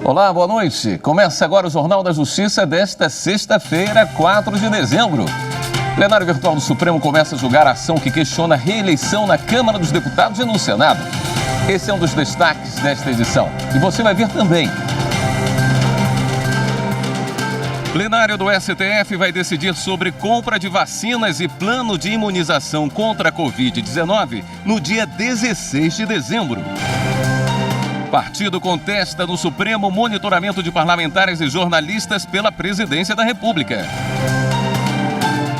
Olá, boa noite. Começa agora o Jornal da Justiça desta sexta-feira, 4 de dezembro. O plenário virtual do Supremo começa a julgar a ação que questiona a reeleição na Câmara dos Deputados e no Senado. Esse é um dos destaques desta edição. E você vai ver também. O plenário do STF vai decidir sobre compra de vacinas e plano de imunização contra a Covid-19 no dia 16 de dezembro. Partido contesta no Supremo monitoramento de parlamentares e jornalistas pela Presidência da República.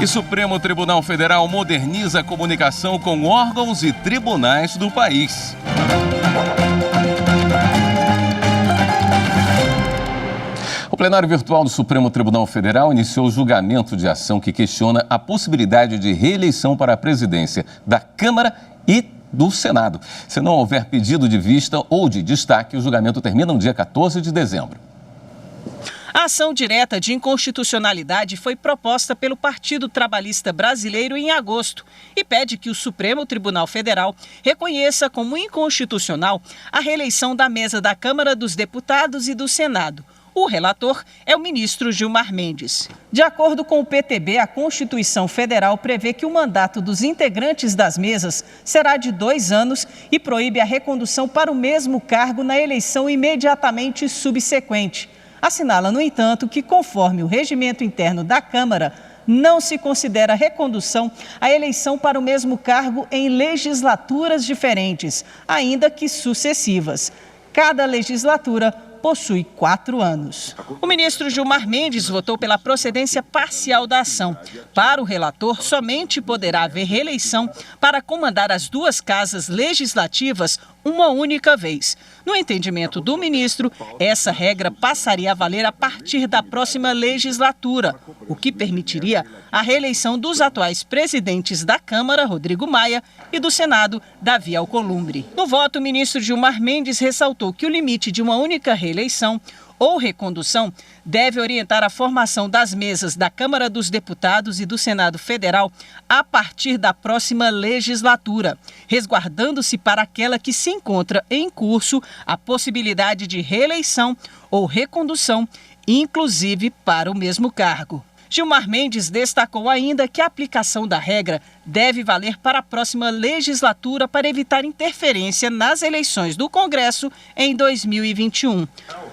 E Supremo Tribunal Federal moderniza a comunicação com órgãos e tribunais do país. O plenário virtual do Supremo Tribunal Federal iniciou o julgamento de ação que questiona a possibilidade de reeleição para a presidência da Câmara e do Senado. Se não houver pedido de vista ou de destaque, o julgamento termina no dia 14 de dezembro. A ação direta de inconstitucionalidade foi proposta pelo Partido Trabalhista Brasileiro em agosto e pede que o Supremo Tribunal Federal reconheça como inconstitucional a reeleição da mesa da Câmara dos Deputados e do Senado. O relator é o ministro Gilmar Mendes. De acordo com o PTB, a Constituição Federal prevê que o mandato dos integrantes das mesas será de 2 anos e proíbe a recondução para o mesmo cargo na eleição imediatamente subsequente. Assinala, no entanto, que, conforme o regimento interno da Câmara, não se considera recondução a eleição para o mesmo cargo em legislaturas diferentes, ainda que sucessivas. Cada legislatura possui 4 anos. O ministro Gilmar Mendes votou pela procedência parcial da ação. Para o relator, somente poderá haver reeleição para comandar as 2 casas legislativas uma única vez. No entendimento do ministro, essa regra passaria a valer a partir da próxima legislatura, o que permitiria a reeleição dos atuais presidentes da Câmara, Rodrigo Maia, e do Senado, Davi Alcolumbre. No voto, o ministro Gilmar Mendes ressaltou que o limite de uma única reeleição ou recondução deve orientar a formação das mesas da Câmara dos Deputados e do Senado Federal a partir da próxima legislatura, resguardando-se para aquela que se encontra em curso a possibilidade de reeleição ou recondução, inclusive para o mesmo cargo. Gilmar Mendes destacou ainda que a aplicação da regra deve valer para a próxima legislatura para evitar interferência nas eleições do Congresso em 2021.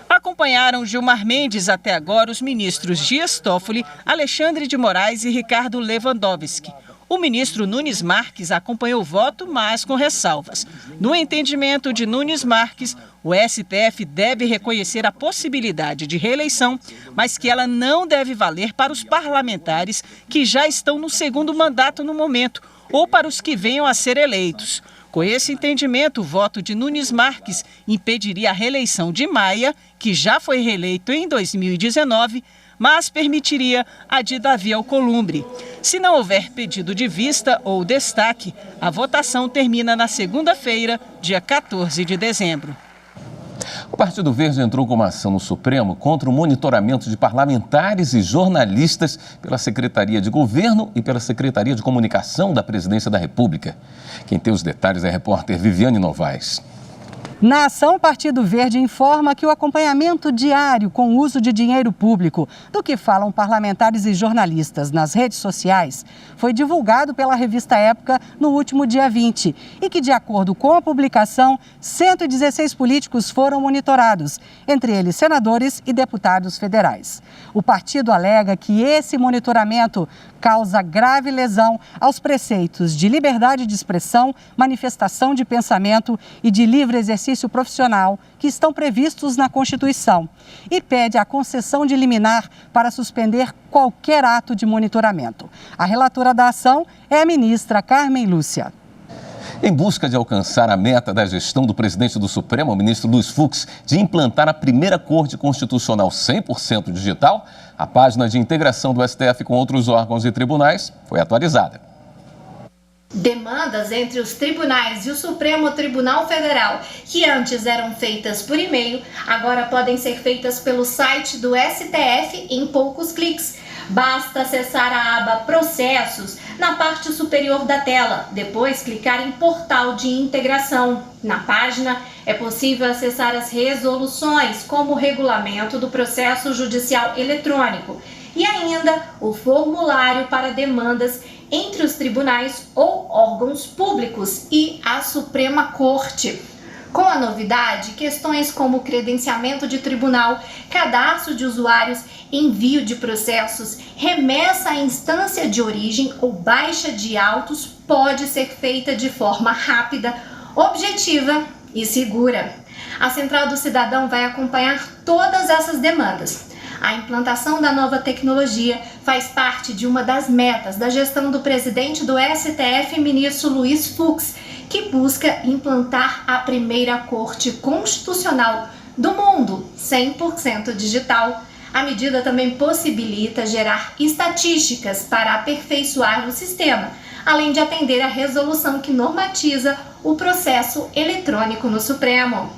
Acompanharam Gilmar Mendes até agora os ministros Dias Toffoli, Alexandre de Moraes e Ricardo Lewandowski. O ministro Nunes Marques acompanhou o voto, mas com ressalvas. No entendimento de Nunes Marques, o STF deve reconhecer a possibilidade de reeleição, mas que ela não deve valer para os parlamentares que já estão no 2º mandato no momento, ou para os que venham a ser eleitos. Com esse entendimento, o voto de Nunes Marques impediria a reeleição de Maia, que já foi reeleito em 2019, mas permitiria a de Davi Alcolumbre. Se não houver pedido de vista ou destaque, a votação termina na segunda-feira, dia 14 de dezembro. O Partido Verde entrou com uma ação no Supremo contra o monitoramento de parlamentares e jornalistas pela Secretaria de Governo e pela Secretaria de Comunicação da Presidência da República. Quem tem os detalhes é a repórter Viviane Novaes. Na ação, o Partido Verde informa que o acompanhamento diário com o uso de dinheiro público do que falam parlamentares e jornalistas nas redes sociais foi divulgado pela revista Época no último dia 20 e que, de acordo com a publicação, 116 políticos foram monitorados, entre eles senadores e deputados federais. O partido alega que esse monitoramento causa grave lesão aos preceitos de liberdade de expressão, manifestação de pensamento e de livre exercício profissional que estão previstos na Constituição e pede a concessão de liminar para suspender qualquer ato de monitoramento. A relatora da ação é a ministra Carmen Lúcia. Em busca de alcançar a meta da gestão do presidente do Supremo, o ministro Luiz Fux, de implantar a primeira Corte Constitucional 100% digital, a página de integração do STF com outros órgãos e tribunais foi atualizada. Demandas entre os tribunais e o Supremo Tribunal Federal, que antes eram feitas por e-mail, agora podem ser feitas pelo site do STF em poucos cliques. Basta acessar a aba Processos na parte superior da tela, depois clicar em Portal de Integração. Na página é possível acessar as resoluções, como o regulamento do processo judicial eletrônico e ainda o formulário para demandas entre os tribunais ou órgãos públicos e a Suprema Corte. Com a novidade, questões como credenciamento de tribunal, cadastro de usuários, envio de processos, remessa à instância de origem ou baixa de autos pode ser feita de forma rápida, objetiva e segura. A Central do Cidadão vai acompanhar todas essas demandas. A implantação da nova tecnologia faz parte de uma das metas da gestão do presidente do STF, ministro Luiz Fux, que busca implantar a primeira corte constitucional do mundo 100% digital. A medida também possibilita gerar estatísticas para aperfeiçoar o sistema, além de atender à resolução que normatiza o processo eletrônico no Supremo.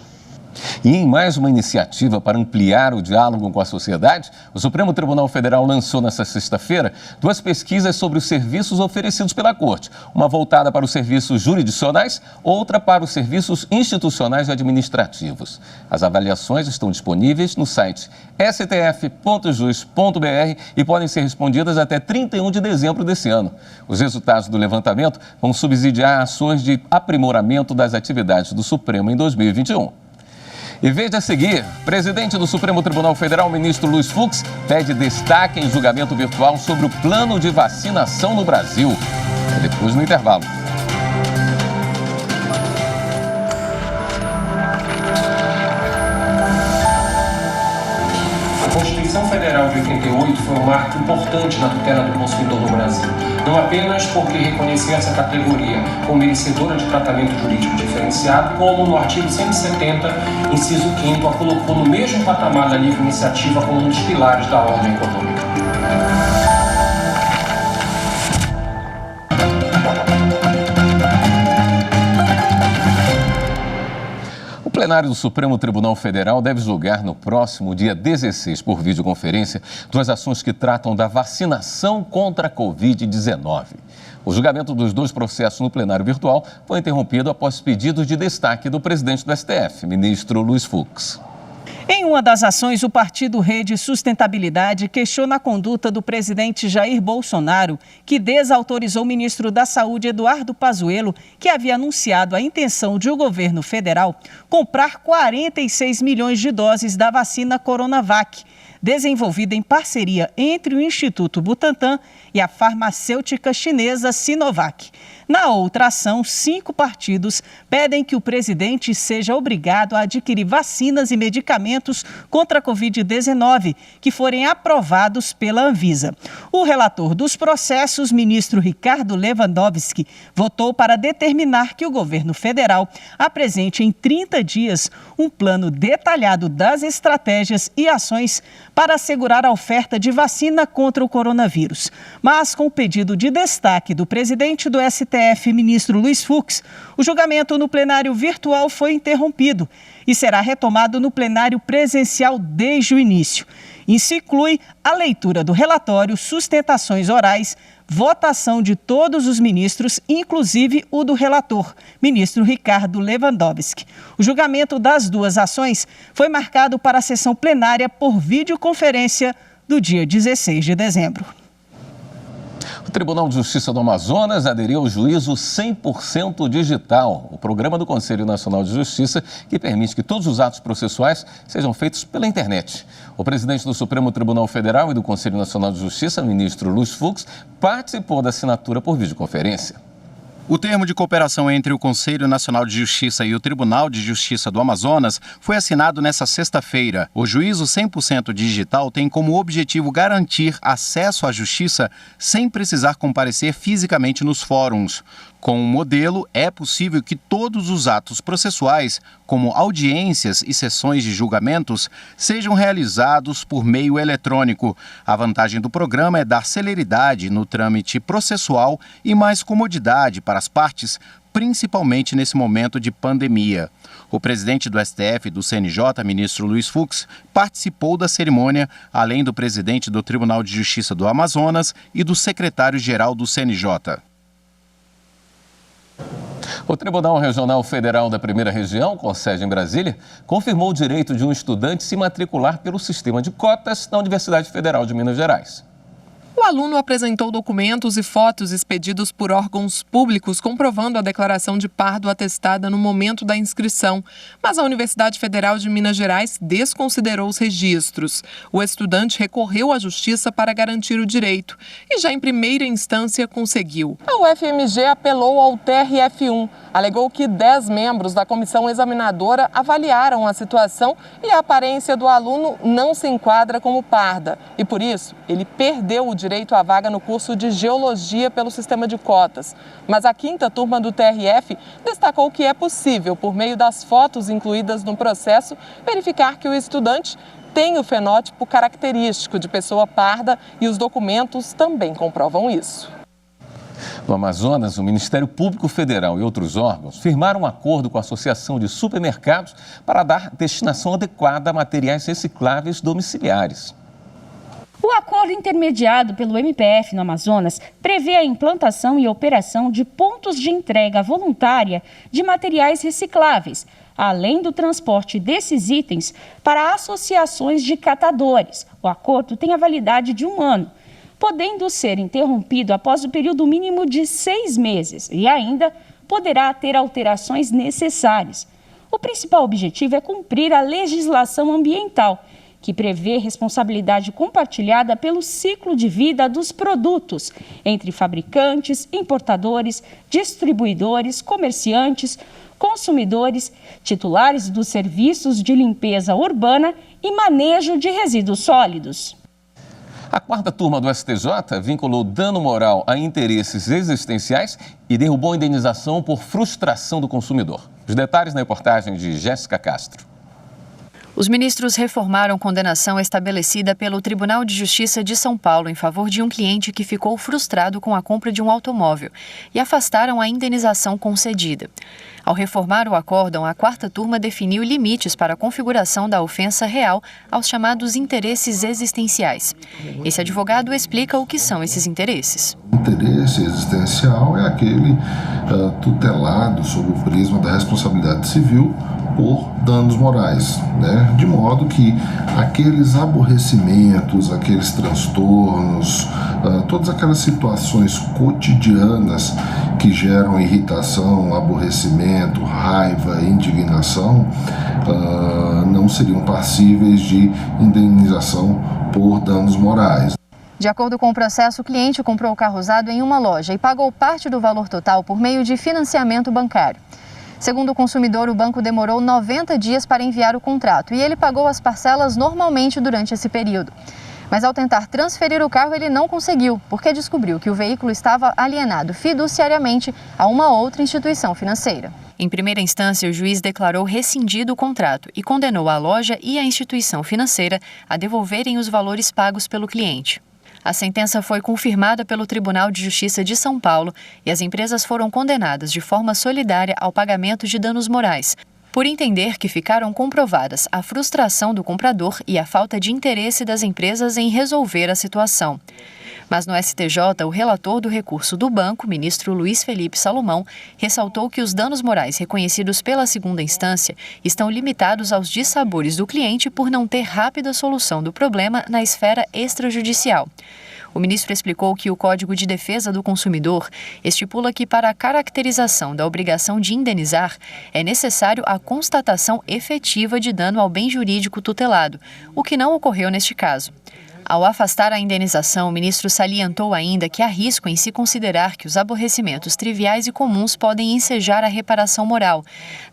E em mais uma iniciativa para ampliar o diálogo com a sociedade, o Supremo Tribunal Federal lançou nesta sexta-feira 2 pesquisas sobre os serviços oferecidos pela Corte. Uma voltada para os serviços jurisdicionais, outra para os serviços institucionais e administrativos. As avaliações estão disponíveis no site stf.jus.br e podem ser respondidas até 31 de dezembro desse ano. Os resultados do levantamento vão subsidiar ações de aprimoramento das atividades do Supremo em 2021. E veja a seguir, presidente do Supremo Tribunal Federal, ministro Luiz Fux, pede destaque em julgamento virtual sobre o plano de vacinação no Brasil. Depois no intervalo. A Constituição Federal de 88 foi um marco importante na tutela do consumidor no Brasil. Não apenas porque reconheceu essa categoria como merecedora de tratamento jurídico diferenciado, como no artigo 170, inciso 5º, a colocou no mesmo patamar da livre iniciativa como um dos pilares da ordem econômica. O plenário do Supremo Tribunal Federal deve julgar no próximo dia 16, por videoconferência, 2 ações que tratam da vacinação contra a Covid-19. O julgamento dos 2 processos no plenário virtual foi interrompido após pedidos de destaque do presidente do STF, ministro Luiz Fux. Em uma das ações, o partido Rede Sustentabilidade questiona a conduta do presidente Jair Bolsonaro, que desautorizou o ministro da Saúde, Eduardo Pazuello, que havia anunciado a intenção de o governo federal comprar 46 milhões de doses da vacina Coronavac, desenvolvida em parceria entre o Instituto Butantan e a farmacêutica chinesa Sinovac. Na outra ação, 5 partidos pedem que o presidente seja obrigado a adquirir vacinas e medicamentos contra a Covid-19 que forem aprovados pela Anvisa. O relator dos processos, ministro Ricardo Lewandowski, votou para determinar que o governo federal apresente em 30 dias um plano detalhado das estratégias e ações para assegurar a oferta de vacina contra o coronavírus. Mas, com o pedido de destaque do presidente do STF, ministro Luiz Fux, o julgamento no plenário virtual foi interrompido e será retomado no plenário presencial desde o início. Isso inclui a leitura do relatório, sustentações orais, votação de todos os ministros, inclusive o do relator, ministro Ricardo Lewandowski. O julgamento das 2 ações foi marcado para a sessão plenária por videoconferência do dia 16 de dezembro. O Tribunal de Justiça do Amazonas aderiu ao juízo 100% digital, o programa do Conselho Nacional de Justiça que permite que todos os atos processuais sejam feitos pela internet. O presidente do Supremo Tribunal Federal e do Conselho Nacional de Justiça, ministro Luiz Fux, participou da assinatura por videoconferência. O termo de cooperação entre o Conselho Nacional de Justiça e o Tribunal de Justiça do Amazonas foi assinado nesta sexta-feira. O juízo 100% digital tem como objetivo garantir acesso à justiça sem precisar comparecer fisicamente nos fóruns. Com o modelo, é possível que todos os atos processuais, como audiências e sessões de julgamentos, sejam realizados por meio eletrônico. A vantagem do programa é dar celeridade no trâmite processual e mais comodidade para as partes, principalmente nesse momento de pandemia. O presidente do STF e do CNJ, ministro Luiz Fux, participou da cerimônia, além do presidente do Tribunal de Justiça do Amazonas e do secretário-geral do CNJ. O Tribunal Regional Federal da Primeira Região, com sede em Brasília, confirmou o direito de um estudante se matricular pelo sistema de cotas na Universidade Federal de Minas Gerais. O aluno apresentou documentos e fotos expedidos por órgãos públicos comprovando a declaração de pardo atestada no momento da inscrição, mas a Universidade Federal de Minas Gerais desconsiderou os registros. O estudante recorreu à Justiça para garantir o direito e já em primeira instância conseguiu. A UFMG apelou ao TRF1, alegou que 10 membros da comissão examinadora avaliaram a situação e a aparência do aluno não se enquadra como parda e por isso ele perdeu o direito à vaga no curso de Geologia pelo sistema de cotas. Mas a 5ª turma do TRF destacou que é possível, por meio das fotos incluídas no processo, verificar que o estudante tem o fenótipo característico de pessoa parda e os documentos também comprovam isso. No Amazonas, o Ministério Público Federal e outros órgãos firmaram um acordo com a Associação de Supermercados para dar destinação adequada a materiais recicláveis domiciliares. O acordo intermediado pelo MPF no Amazonas prevê a implantação e operação de pontos de entrega voluntária de materiais recicláveis, além do transporte desses itens para associações de catadores. O acordo tem a validade de 1 ano, podendo ser interrompido após o período mínimo de 6 meses e ainda poderá ter alterações necessárias. O principal objetivo é cumprir a legislação ambiental, que prevê responsabilidade compartilhada pelo ciclo de vida dos produtos entre fabricantes, importadores, distribuidores, comerciantes, consumidores, titulares dos serviços de limpeza urbana e manejo de resíduos sólidos. A 4ª turma do STJ vinculou dano moral a interesses existenciais e derrubou a indenização por frustração do consumidor. Os detalhes na reportagem de Jéssica Castro. Os ministros reformaram condenação estabelecida pelo Tribunal de Justiça de São Paulo em favor de um cliente que ficou frustrado com a compra de um automóvel e afastaram a indenização concedida. Ao reformar o acórdão, a 4ª turma definiu limites para a configuração da ofensa real aos chamados interesses existenciais. Esse advogado explica o que são esses interesses. Interesse existencial é aquele tutelado sob o prisma da responsabilidade civil por danos morais, né? De modo que aqueles aborrecimentos, aqueles transtornos, todas aquelas situações cotidianas que geram irritação, aborrecimento, raiva, indignação, não seriam passíveis de indenização por danos morais. De acordo com o processo, o cliente comprou o carro usado em uma loja e pagou parte do valor total por meio de financiamento bancário. Segundo o consumidor, o banco demorou 90 dias para enviar o contrato e ele pagou as parcelas normalmente durante esse período. Mas ao tentar transferir o carro, ele não conseguiu, porque descobriu que o veículo estava alienado fiduciariamente a uma outra instituição financeira. Em primeira instância, o juiz declarou rescindido o contrato e condenou a loja e a instituição financeira a devolverem os valores pagos pelo cliente. A sentença foi confirmada pelo Tribunal de Justiça de São Paulo e as empresas foram condenadas de forma solidária ao pagamento de danos morais, por entender que ficaram comprovadas a frustração do comprador e a falta de interesse das empresas em resolver a situação. Mas no STJ, o relator do recurso do banco, ministro Luiz Felipe Salomão, ressaltou que os danos morais reconhecidos pela 2ª instância estão limitados aos dissabores do cliente por não ter rápida solução do problema na esfera extrajudicial. O ministro explicou que o Código de Defesa do Consumidor estipula que, para a caracterização da obrigação de indenizar, é necessário a constatação efetiva de dano ao bem jurídico tutelado, o que não ocorreu neste caso. Ao afastar a indenização, o ministro salientou ainda que há risco em se considerar que os aborrecimentos triviais e comuns podem ensejar a reparação moral,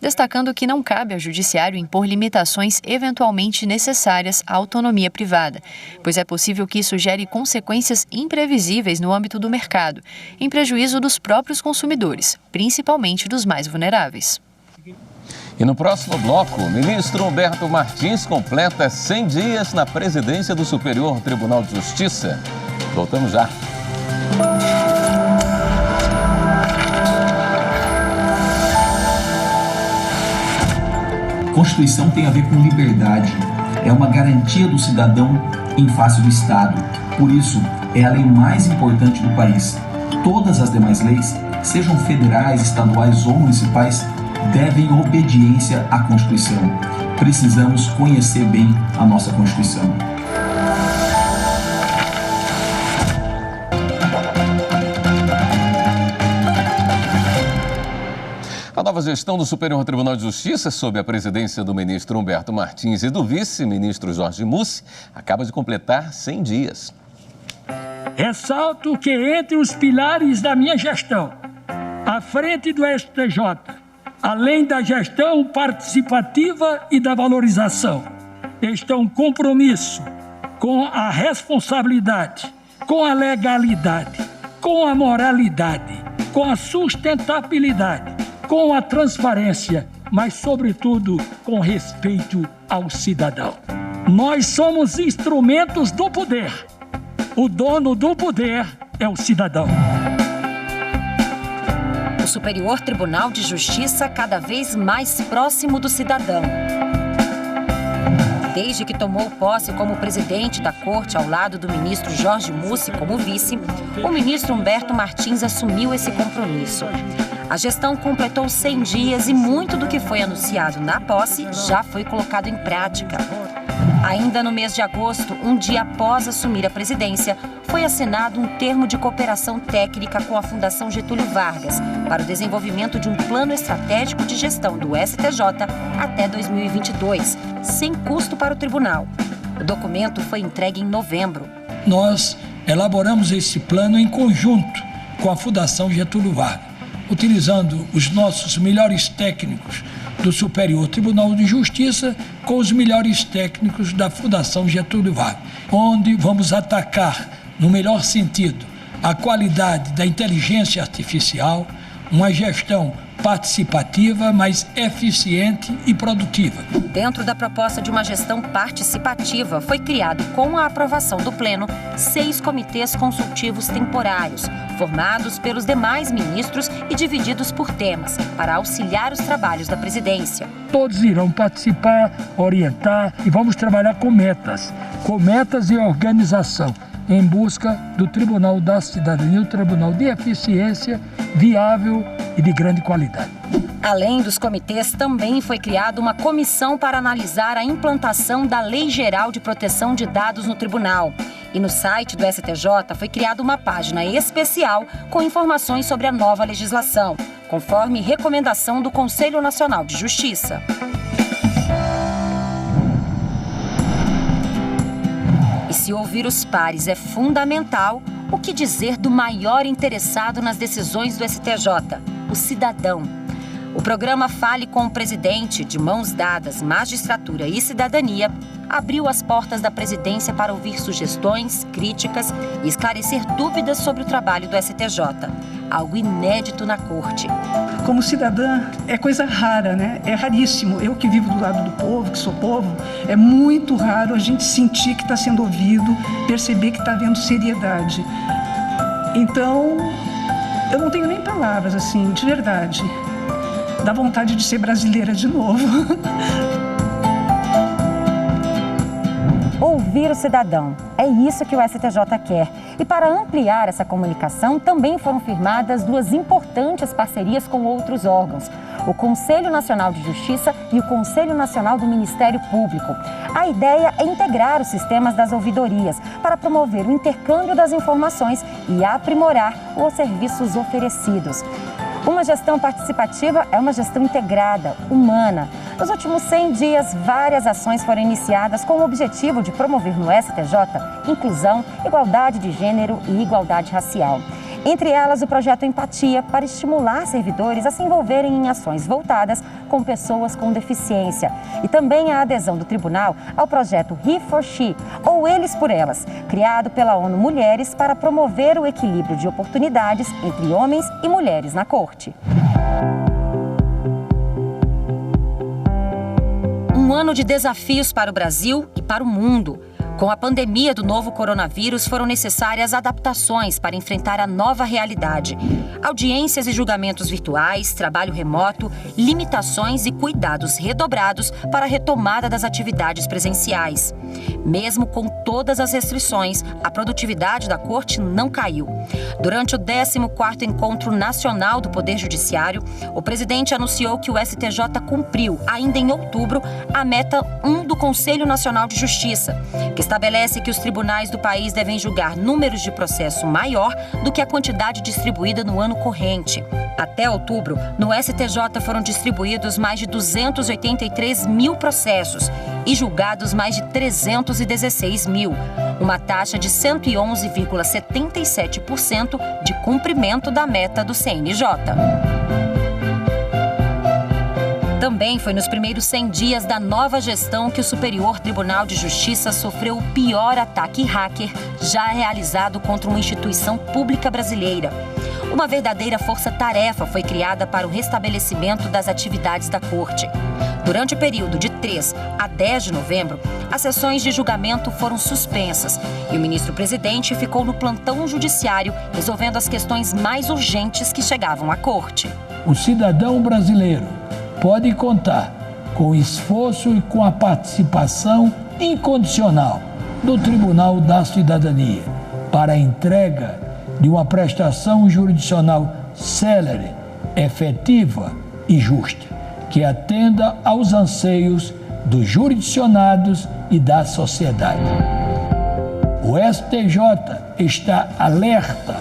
destacando que não cabe ao judiciário impor limitações eventualmente necessárias à autonomia privada, pois é possível que isso gere consequências imprevisíveis no âmbito do mercado, em prejuízo dos próprios consumidores, principalmente dos mais vulneráveis. E no próximo bloco, o ministro Humberto Martins completa 100 dias na presidência do Superior Tribunal de Justiça. Voltamos já. Constituição tem a ver com liberdade. É uma garantia do cidadão em face do Estado. Por isso, é a lei mais importante do país. Todas as demais leis, sejam federais, estaduais ou municipais, devem obediência à Constituição. Precisamos conhecer bem a nossa Constituição. A nova gestão do Superior Tribunal de Justiça, sob a presidência do ministro Humberto Martins e do vice-ministro Jorge Mussi, acaba de completar 100 dias. Ressalto que entre os pilares da minha gestão, à frente do STJ, além da gestão participativa e da valorização, estão um compromisso com a responsabilidade, com a legalidade, com a moralidade, com a sustentabilidade, com a transparência, mas, sobretudo, com respeito ao cidadão. Nós somos instrumentos do poder. O dono do poder é o cidadão. O Superior Tribunal de Justiça cada vez mais próximo do cidadão. Desde que tomou posse como presidente da Corte ao lado do ministro Jorge Mussi como vice, o ministro Humberto Martins assumiu esse compromisso. A gestão completou 100 dias e muito do que foi anunciado na posse já foi colocado em prática. Ainda no mês de agosto, um dia após assumir a presidência, foi assinado um termo de cooperação técnica com a Fundação Getúlio Vargas para o desenvolvimento de um plano estratégico de gestão do STJ até 2022, sem custo para o tribunal. O documento foi entregue em novembro. Nós elaboramos esse plano em conjunto com a Fundação Getúlio Vargas, utilizando os nossos melhores técnicos do Superior Tribunal de Justiça com os melhores técnicos da Fundação Getúlio Vargas, onde vamos atacar, no melhor sentido, a qualidade da inteligência artificial, uma gestão participativa, mas eficiente e produtiva. Dentro da proposta de uma gestão participativa, foi criado, com a aprovação do Pleno, 6 comitês consultivos temporários, formados pelos demais ministros e divididos por temas, para auxiliar os trabalhos da presidência. Todos irão participar, orientar e vamos trabalhar com metas e organização, em busca do Tribunal da Cidadania, o Tribunal de Eficiência, viável e de grande qualidade. Além dos comitês, também foi criada uma comissão para analisar a implantação da Lei Geral de Proteção de Dados no Tribunal. E no site do STJ foi criada uma página especial com informações sobre a nova legislação, conforme recomendação do Conselho Nacional de Justiça. E se ouvir os pares é fundamental, o que dizer do maior interessado nas decisões do STJ, o cidadão? O programa Fale com o Presidente, de mãos dadas, Magistratura e Cidadania, abriu as portas da presidência para ouvir sugestões, críticas e esclarecer dúvidas sobre o trabalho do STJ, algo inédito na Corte. Como cidadã, é coisa rara, né? É raríssimo. Eu que vivo do lado do povo, que sou povo, é muito raro a gente sentir que está sendo ouvido, perceber que está havendo seriedade. Então, eu não tenho nem palavras, assim, de verdade. Dá vontade de ser brasileira de novo. Ouvir o cidadão. É isso que o STJ quer. E para ampliar essa comunicação, também foram firmadas 2 importantes parcerias com outros órgãos: o Conselho Nacional de Justiça e o Conselho Nacional do Ministério Público. A ideia é integrar os sistemas das ouvidorias para promover o intercâmbio das informações e aprimorar os serviços oferecidos. Uma gestão participativa é uma gestão integrada, humana. Nos últimos 100 dias, várias ações foram iniciadas com o objetivo de promover no STJ inclusão, igualdade de gênero e igualdade racial. Entre elas, o projeto Empatia, para estimular servidores a se envolverem em ações voltadas com pessoas com deficiência. E também a adesão do tribunal ao projeto He for She, ou Eles por Elas, criado pela ONU Mulheres para promover o equilíbrio de oportunidades entre homens e mulheres na corte. Um ano de desafios para o Brasil e para o mundo. Com a pandemia do novo coronavírus, foram necessárias adaptações para enfrentar a nova realidade. Audiências e julgamentos virtuais, trabalho remoto, limitações e cuidados redobrados para a retomada das atividades presenciais. Mesmo com todas as restrições, a produtividade da Corte não caiu. Durante o 14º Encontro Nacional do Poder Judiciário, o presidente anunciou que o STJ cumpriu, ainda em outubro, a meta 1 do Conselho Nacional de Justiça, que estabelece que os tribunais do país devem julgar números de processo maior do que a quantidade distribuída no ano corrente. Até outubro, no STJ foram distribuídos mais de 283 mil processos e julgados mais de 316 mil, uma taxa de 111,77% de cumprimento da meta do CNJ. Também foi nos primeiros 100 dias da nova gestão que o Superior Tribunal de Justiça sofreu o pior ataque hacker já realizado contra uma instituição pública brasileira. Uma verdadeira força-tarefa foi criada para o restabelecimento das atividades da Corte. Durante o período de 3 a 10 de novembro, as sessões de julgamento foram suspensas e o ministro-presidente ficou no plantão judiciário resolvendo as questões mais urgentes que chegavam à Corte. O cidadão brasileiro pode contar com o esforço e com a participação incondicional do Tribunal da Cidadania para a entrega de uma prestação jurisdicional célere, efetiva e justa, que atenda aos anseios dos jurisdicionados e da sociedade. O STJ está alerta,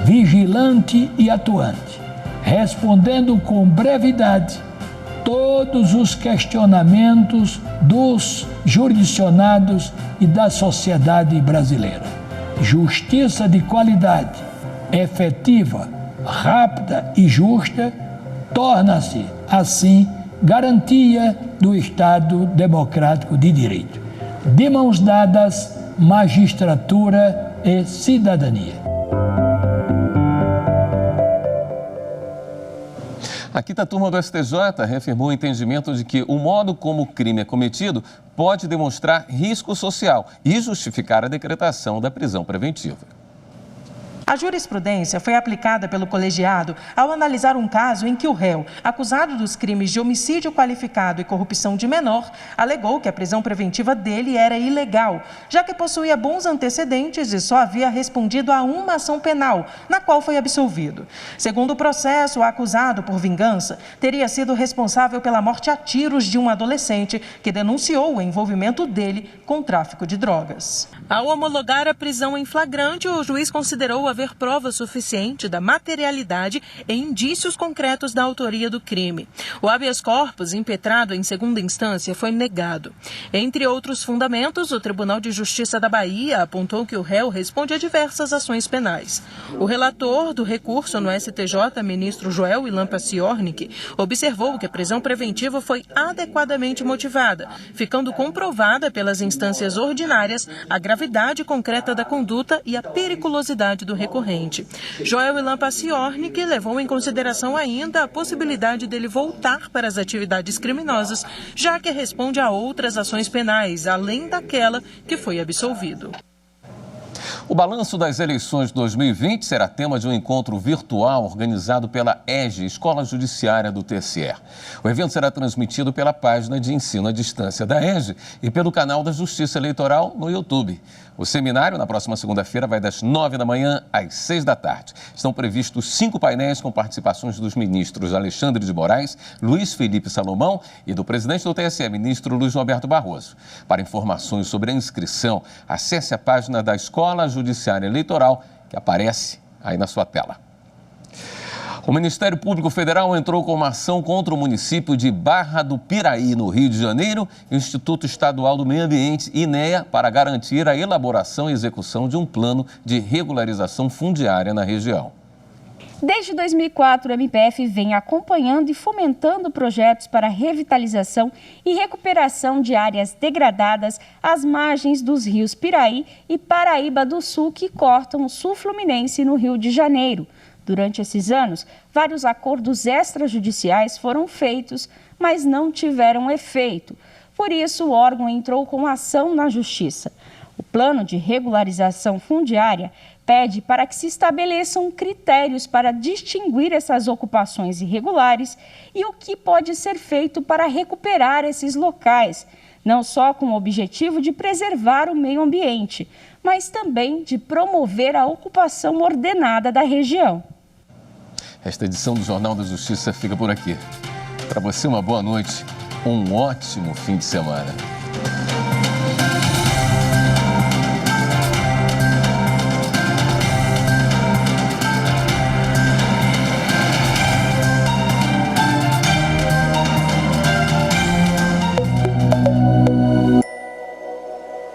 vigilante e atuante, respondendo com brevidade todos os questionamentos dos jurisdicionados e da sociedade brasileira. Justiça de qualidade, efetiva, rápida e justa, torna-se, assim, garantia do Estado democrático de direito. De mãos dadas, magistratura e cidadania. A quinta turma do STJ reafirmou o entendimento de que o modo como o crime é cometido pode demonstrar risco social e justificar a decretação da prisão preventiva. A jurisprudência foi aplicada pelo colegiado ao analisar um caso em que o réu, acusado dos crimes de homicídio qualificado e corrupção de menor, alegou que a prisão preventiva dele era ilegal, já que possuía bons antecedentes e só havia respondido a uma ação penal, na qual foi absolvido. Segundo o processo, o acusado, por vingança, teria sido responsável pela morte a tiros de um adolescente que denunciou o envolvimento dele com tráfico de drogas. Ao homologar a prisão em flagrante, o juiz considerou haver prova suficiente da materialidade e indícios concretos da autoria do crime. O habeas corpus, impetrado em segunda instância, foi negado. Entre outros fundamentos, o Tribunal de Justiça da Bahia apontou que o réu responde a diversas ações penais. O relator do recurso no STJ, ministro Joel Ilan Paciornik, observou que a prisão preventiva foi adequadamente motivada, ficando comprovada pelas instâncias ordinárias a gravidade concreta da conduta e a periculosidade do recorrente. Joel Ilan Paciornik levou em consideração ainda a possibilidade dele voltar para as atividades criminosas, já que responde a outras ações penais, além daquela que foi absolvido. O balanço das eleições de 2020 será tema de um encontro virtual organizado pela EJE, Escola Judiciária do TSE. O evento será transmitido pela página de ensino à distância da EJE e pelo canal da Justiça Eleitoral no YouTube. O seminário, na próxima segunda-feira, vai das 9 da manhã às 6 da tarde. Estão previstos 5 painéis com participações dos ministros Alexandre de Moraes, Luiz Felipe Salomão e do presidente do TSE, ministro Luiz Roberto Barroso. Para informações sobre a inscrição, acesse a página da Escola Judiciária Eleitoral, que aparece aí na sua tela. O Ministério Público Federal entrou com uma ação contra o município de Barra do Piraí, no Rio de Janeiro, e o Instituto Estadual do Meio Ambiente, INEA, para garantir a elaboração e execução de um plano de regularização fundiária na região. Desde 2004, o MPF vem acompanhando e fomentando projetos para revitalização e recuperação de áreas degradadas às margens dos rios Piraí e Paraíba do Sul, que cortam o sul fluminense no Rio de Janeiro. Durante esses anos, vários acordos extrajudiciais foram feitos, mas não tiveram efeito. Por isso, o órgão entrou com ação na Justiça. O plano de regularização fundiária pede para que se estabeleçam critérios para distinguir essas ocupações irregulares e o que pode ser feito para recuperar esses locais, não só com o objetivo de preservar o meio ambiente, mas também de promover a ocupação ordenada da região. Esta edição do Jornal da Justiça fica por aqui. Para você, uma boa noite, um ótimo fim de semana.